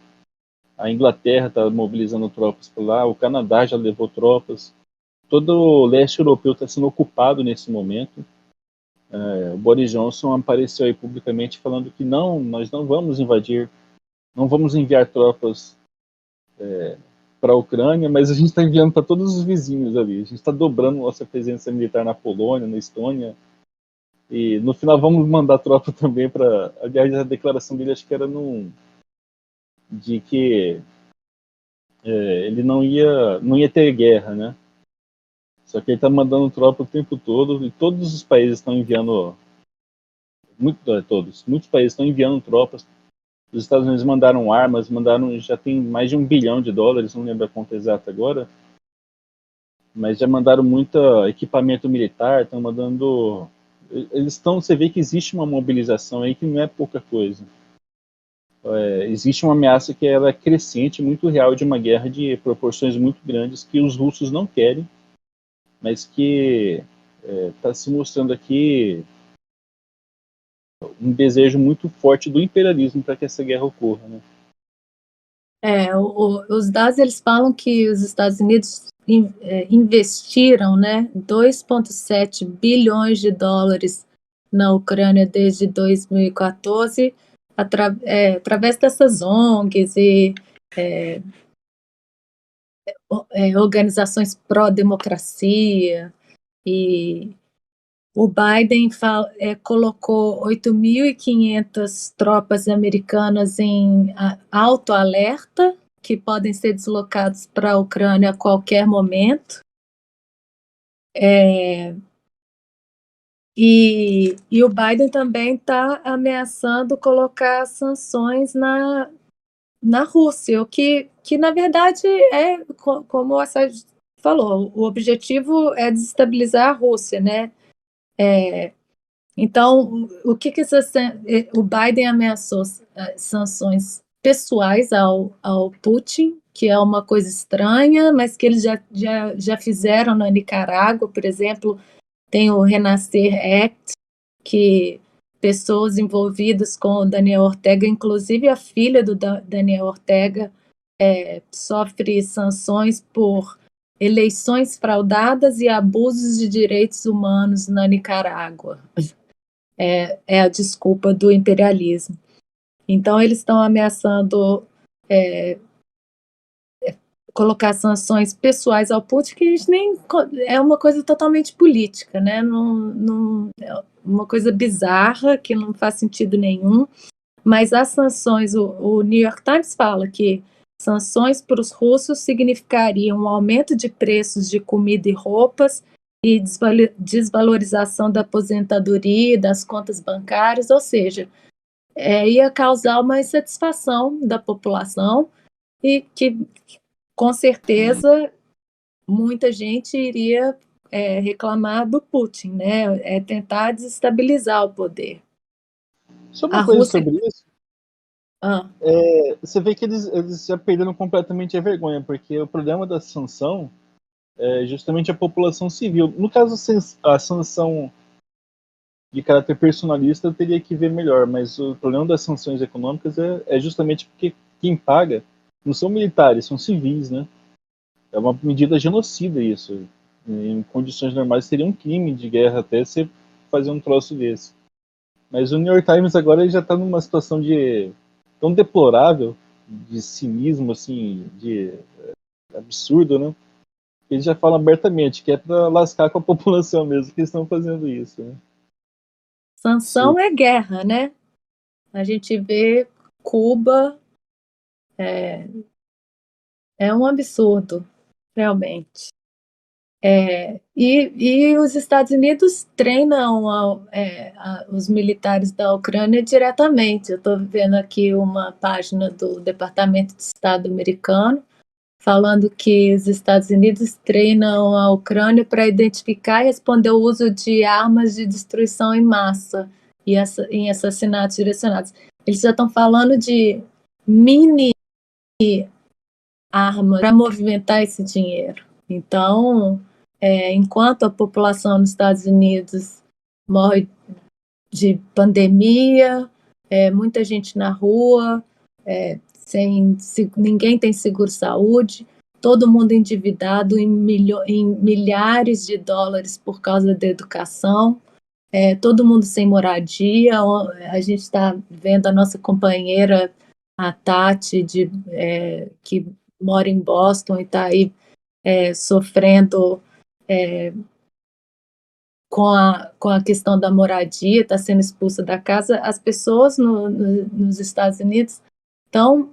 A Inglaterra está mobilizando tropas por lá, o Canadá já levou tropas. Todo o leste europeu está sendo ocupado nesse momento. O Boris Johnson apareceu aí publicamente falando que não, nós não vamos invadir, não vamos enviar tropas para a Ucrânia, mas a gente está enviando para todos os vizinhos ali. A gente está dobrando nossa presença militar na Polônia, na Estônia, e no final vamos mandar tropa também para. Aliás, a declaração dele acho que era de que ele não ia ter guerra, né? Só que ele está mandando tropa o tempo todo e todos os países estão enviando, muitos países estão enviando tropas Os Estados Unidos mandaram armas, já tem mais de $1 bilhão, não lembro a conta exata agora, mas já mandaram muito equipamento militar, estão mandando... Você vê que existe uma mobilização aí que não é pouca coisa. Existe uma ameaça que ela é crescente, muito real, de uma guerra de proporções muito grandes que os russos não querem, mas que está se mostrando aqui um desejo muito forte do imperialismo para que essa guerra ocorra, né? Os dados eles falam que os Estados Unidos investiram, né, 2,7 bilhões de dólares na Ucrânia desde 2014, através dessas ONGs e organizações pró-democracia, e o Biden colocou 8.500 tropas americanas em alto alerta, que podem ser deslocados para a Ucrânia a qualquer momento. E o Biden também está ameaçando colocar sanções na Rússia, o que na verdade como a Sérgio falou, o objetivo é desestabilizar a Rússia, né? Então, o Biden ameaçou sanções pessoais ao Putin, que é uma coisa estranha, mas que eles já fizeram na Nicarágua, por exemplo, tem o Renascer Act, que pessoas envolvidas com o Daniel Ortega, inclusive a filha do Daniel Ortega, sofre sanções por eleições fraudadas e abusos de direitos humanos na Nicarágua. É a desculpa do imperialismo. Então, eles estão ameaçando colocar sanções pessoais ao Putin, que a gente nem é uma coisa totalmente política, né? Não, é uma coisa bizarra que não faz sentido nenhum. Mas as sanções, o New York Times fala que sanções para os russos significariam um aumento de preços de comida e roupas e desvalorização da aposentadoria e das contas bancárias, ou seja, ia causar uma insatisfação da população e que, com certeza, muita gente iria reclamar do Putin, né? Tentar desestabilizar o poder. Só uma coisa sobre isso. Você vê que eles já perderam completamente a vergonha, porque o problema da sanção é justamente a população civil. No caso, a sanção de caráter personalista eu teria que ver melhor, mas o problema das sanções econômicas é justamente porque quem paga não são militares, são civis, né? É uma medida genocida isso. Em condições normais seria um crime de guerra até você fazer um troço desse. Mas o New York Times agora já está numa situação tão deplorável, de cinismo, assim, de absurdo, né? Eles já falam abertamente que é para lascar com a população mesmo que eles estão fazendo isso, né? Sanção é guerra, né? A gente vê Cuba, é um absurdo, realmente. E os Estados Unidos treinam os militares da Ucrânia diretamente. Eu estou vendo aqui uma página do Departamento de Estado americano falando que os Estados Unidos treinam a Ucrânia para identificar e responder ao uso de armas de destruição em massa e em assassinatos direcionados. Eles já estão falando de mini armas para movimentar esse dinheiro. Então, enquanto a população nos Estados Unidos morre de pandemia, muita gente na rua, ninguém tem seguro-saúde, todo mundo endividado em milhares de dólares por causa da educação, todo mundo sem moradia. A gente está vendo a nossa companheira, a Tati, que mora em Boston e está aí sofrendo com a questão da moradia, está sendo expulsa da casa. As pessoas nos Estados Unidos estão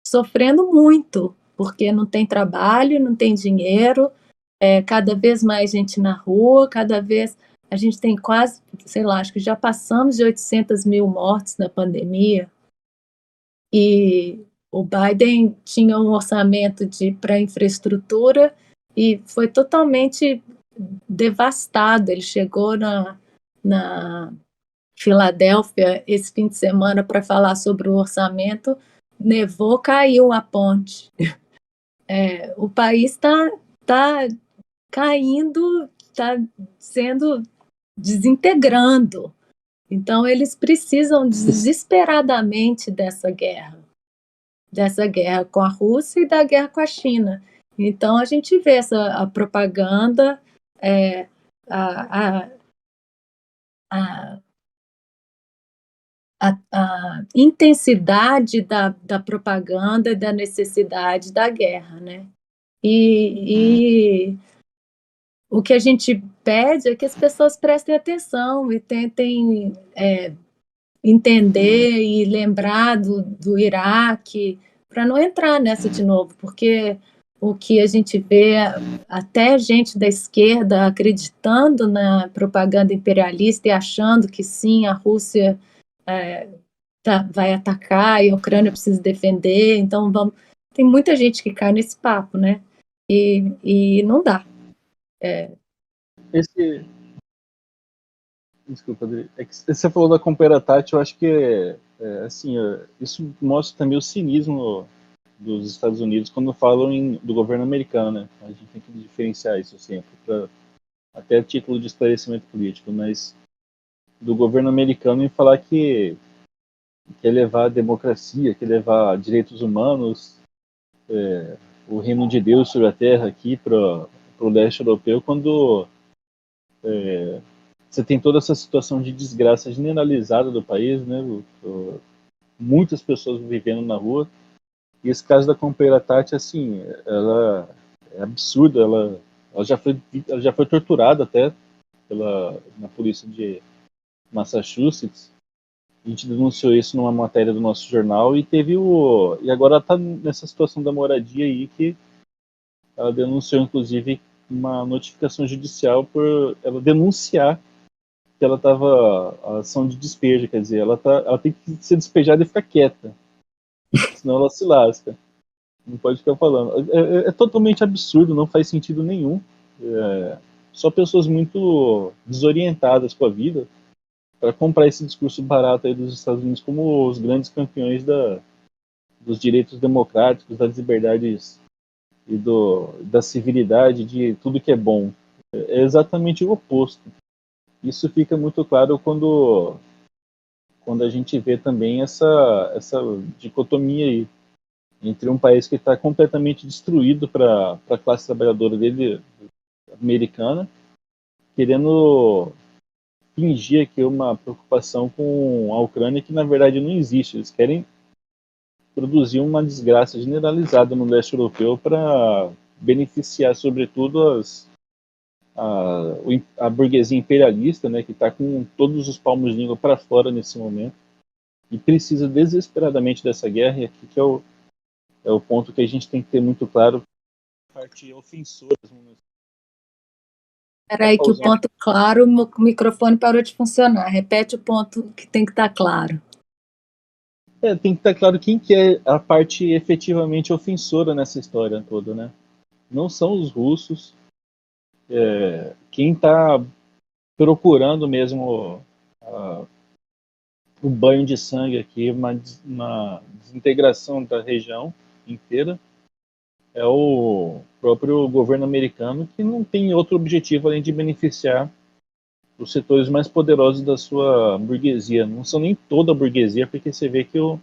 sofrendo muito, porque não tem trabalho, não tem dinheiro, cada vez mais gente na rua, cada vez a gente tem quase, sei lá, acho que já passamos de 800 mil mortes na pandemia. E o Biden tinha um orçamento para infraestrutura e foi totalmente devastado. Ele chegou na Filadélfia esse fim de semana para falar sobre o orçamento, nevou, caiu a ponte. O país está caindo, está sendo desintegrando. Então, eles precisam desesperadamente dessa guerra com a Rússia e da guerra com a China. Então, a gente vê a propaganda, a, a, a intensidade da propaganda e da necessidade da guerra, né? E o que a gente pede é que as pessoas prestem atenção e tentem entender e lembrar do Iraque, para não entrar nessa de novo, porque o que a gente vê, até gente da esquerda acreditando na propaganda imperialista e achando que sim, a Rússia vai atacar e a Ucrânia precisa defender, então tem muita gente que cai nesse papo, né? E não dá. Esse, desculpa, Adri. É que você falou da Comperatat, eu acho que assim, isso mostra também o cinismo dos Estados Unidos quando falam do governo americano, né? A gente tem que diferenciar isso sempre, até a título de esclarecimento político, mas do governo americano em falar que quer levar a democracia, quer levar direitos humanos, o reino de Deus sobre a terra aqui para o leste europeu, quando você tem toda essa situação de desgraça generalizada do país, né? Muitas pessoas vivendo na rua. E esse caso da companheira Tati, assim, ela é absurda. Ela já foi torturada até na polícia de Massachusetts. A gente denunciou isso numa matéria do nosso jornal e e agora ela está nessa situação da moradia aí que ela denunciou, inclusive, uma notificação judicial por ela denunciar que ela estava a ação de despejo, quer dizer, ela tem que ser despejada e ficar quieta, senão ela se lasca. Não pode ficar falando. É totalmente absurdo, não faz sentido nenhum. Só pessoas muito desorientadas com a vida para comprar esse discurso barato aí dos Estados Unidos como os grandes campeões dos direitos democráticos, das liberdades e da civilidade, de tudo que é bom. É exatamente o oposto. Isso fica muito claro quando a gente vê também essa dicotomia aí entre um país que está completamente destruído para a classe trabalhadora dele, americana, querendo fingir aqui uma preocupação com a Ucrânia que na verdade não existe. Eles querem produzir uma desgraça generalizada no leste europeu para beneficiar sobretudo a burguesia imperialista, né, que está com todos os palmos de língua para fora nesse momento e precisa desesperadamente dessa guerra. E aqui que é o ponto que a gente tem que ter muito claro, a parte ofensora. Espera aí que o ponto claro, o microfone parou de funcionar. Repete o ponto que tem que estar claro. Tem que estar claro quem que é a parte efetivamente ofensora nessa história toda, né? Não são os russos. Quem está procurando mesmo o banho de sangue aqui, uma desintegração da região inteira, é o próprio governo americano, que não tem outro objetivo além de beneficiar os setores mais poderosos da sua burguesia. Não são nem toda a burguesia, porque você vê que o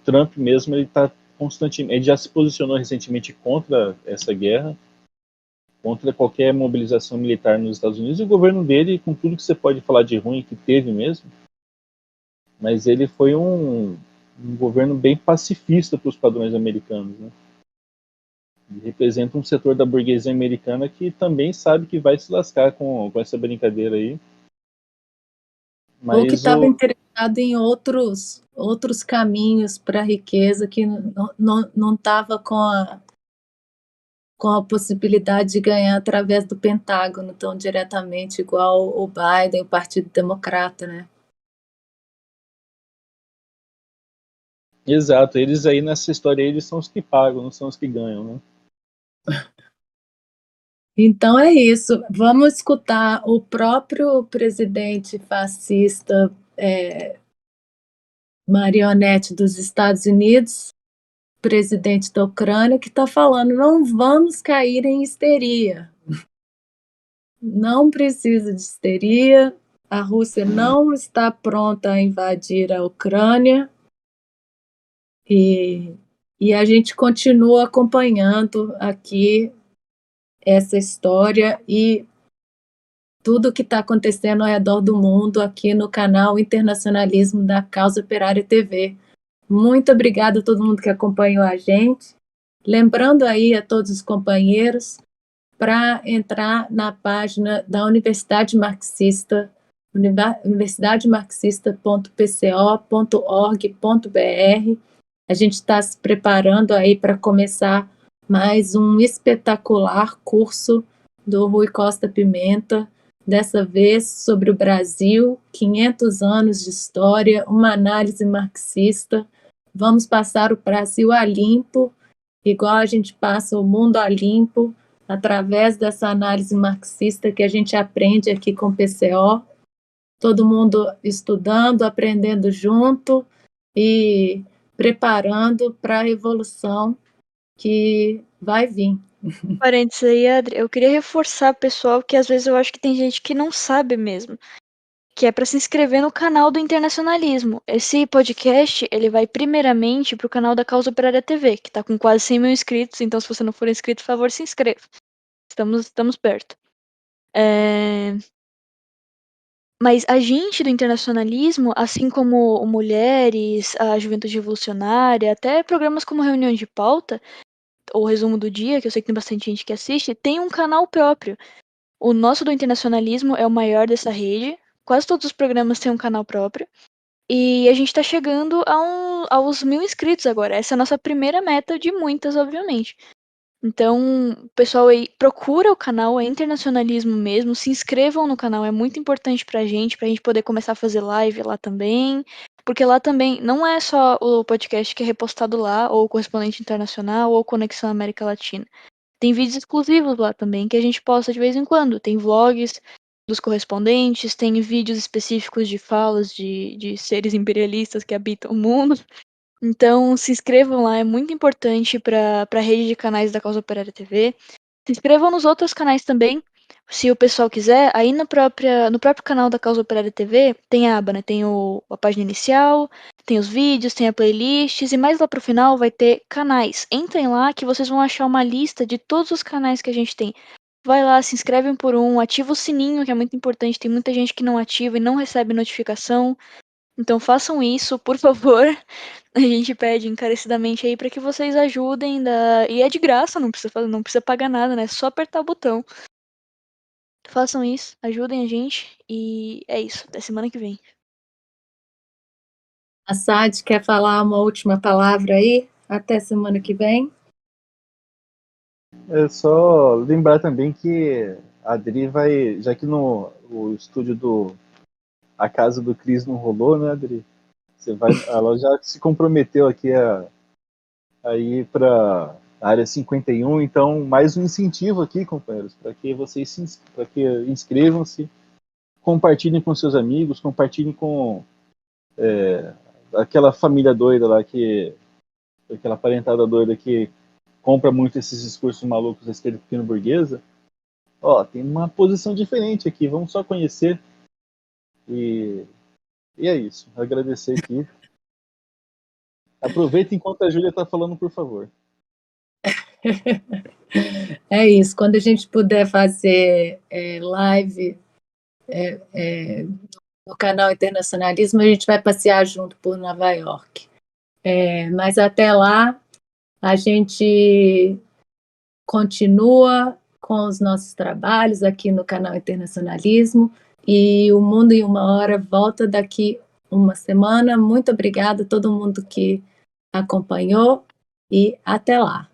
Trump mesmo, ele está constantemente, ele já se posicionou recentemente contra essa guerra, contra qualquer mobilização militar nos Estados Unidos, e o governo dele, com tudo que você pode falar de ruim que teve mesmo, mas ele foi um governo bem pacifista para os padrões americanos, né? Ele representa um setor da burguesia americana que também sabe que vai se lascar com essa brincadeira aí. Ou que estava interessado em outros caminhos para a riqueza, que não estava com a possibilidade de ganhar através do Pentágono tão diretamente, igual o Biden, o Partido Democrata, né? Exato, eles aí nessa história, eles são os que pagam, não são os que ganham, né? Então é isso. Vamos escutar o próprio presidente fascista marionete dos Estados Unidos, presidente da Ucrânia, que está falando: não vamos cair em histeria. Não precisa de histeria. A Rússia não está pronta a invadir a Ucrânia e a gente continua acompanhando aqui essa história e tudo o que está acontecendo ao redor do mundo aqui no canal Internacionalismo da Causa Operária TV. Muito obrigada a todo mundo que acompanhou a gente. Lembrando aí a todos os companheiros para entrar na página da Universidade Marxista, universidademarxista.pco.org.br. A gente está se preparando aí para começar mais um espetacular curso do Rui Costa Pimenta, dessa vez sobre o Brasil, 500 anos de história, uma análise marxista. Vamos passar o Brasil a limpo, igual a gente passa o mundo a limpo, através dessa análise marxista que a gente aprende aqui com o PCO, todo mundo estudando, aprendendo junto e preparando para a revolução que vai vir. Parênteses aí, Adri, eu queria reforçar, pessoal, que às vezes eu acho que tem gente que não sabe mesmo, que é para se inscrever no canal do Internacionalismo. Esse podcast, ele vai primeiramente para o canal da Causa Operária TV, que está com quase 100 mil inscritos, então se você não for inscrito, por favor, se inscreva. Estamos perto. Mas a gente do internacionalismo, assim como o Mulheres, a Juventude Revolucionária, até programas como Reunião de Pauta, ou Resumo do Dia, que eu sei que tem bastante gente que assiste, tem um canal próprio. O nosso do internacionalismo é o maior dessa rede. Quase todos os programas têm um canal próprio. E a gente está chegando aos 1.000 inscritos agora. Essa é a nossa primeira meta de muitas, obviamente. Então, pessoal aí, procura o canal, é internacionalismo mesmo, se inscrevam no canal, é muito importante pra gente poder começar a fazer live lá também, porque lá também não é só o podcast que é repostado lá, ou o Correspondente Internacional, ou Conexão América Latina. Tem vídeos exclusivos lá também, que a gente posta de vez em quando, tem vlogs dos correspondentes, tem vídeos específicos de falas de seres imperialistas que habitam o mundo. Então, se inscrevam lá, é muito importante para a rede de canais da Causa Operária TV. Se inscrevam nos outros canais também, se o pessoal quiser. Aí no próprio canal da Causa Operária TV tem a aba, né? Tem a página inicial, tem os vídeos, tem a playlists, e mais lá pro final vai ter canais. Entrem lá que vocês vão achar uma lista de todos os canais que a gente tem. Vai lá, se inscreve um por um, ativa o sininho, que é muito importante. Tem muita gente que não ativa e não recebe notificação. Então façam isso, por favor. A gente pede encarecidamente aí para que vocês ajudem. E é de graça, não precisa pagar nada, né? É só apertar o botão. Façam isso, ajudem a gente. E é isso. Até semana que vem. Assad, quer falar uma última palavra aí? Até semana que vem. É só lembrar também que a Adri vai, já que no o estúdio do A Casa do Cris não rolou, né, Adri? Ela já se comprometeu aqui a ir para a área 51, então mais um incentivo aqui, companheiros, para que vocês para que inscrevam-se, compartilhem com seus amigos, compartilhem com aquela família doida lá aquela parentada doida que compra muito esses discursos malucos da esquerda pequeno burguesa. Ó, tem uma posição diferente aqui, vamos só conhecer. E é isso. Agradecer aqui. Aproveita enquanto a Júlia está falando, por favor. É isso. Quando a gente puder fazer live no canal Internacionalismo, a gente vai passear junto por Nova York. Mas até lá, a gente continua com os nossos trabalhos aqui no canal Internacionalismo e o Mundo em uma Hora volta daqui uma semana. Muito obrigada a todo mundo que acompanhou e até lá.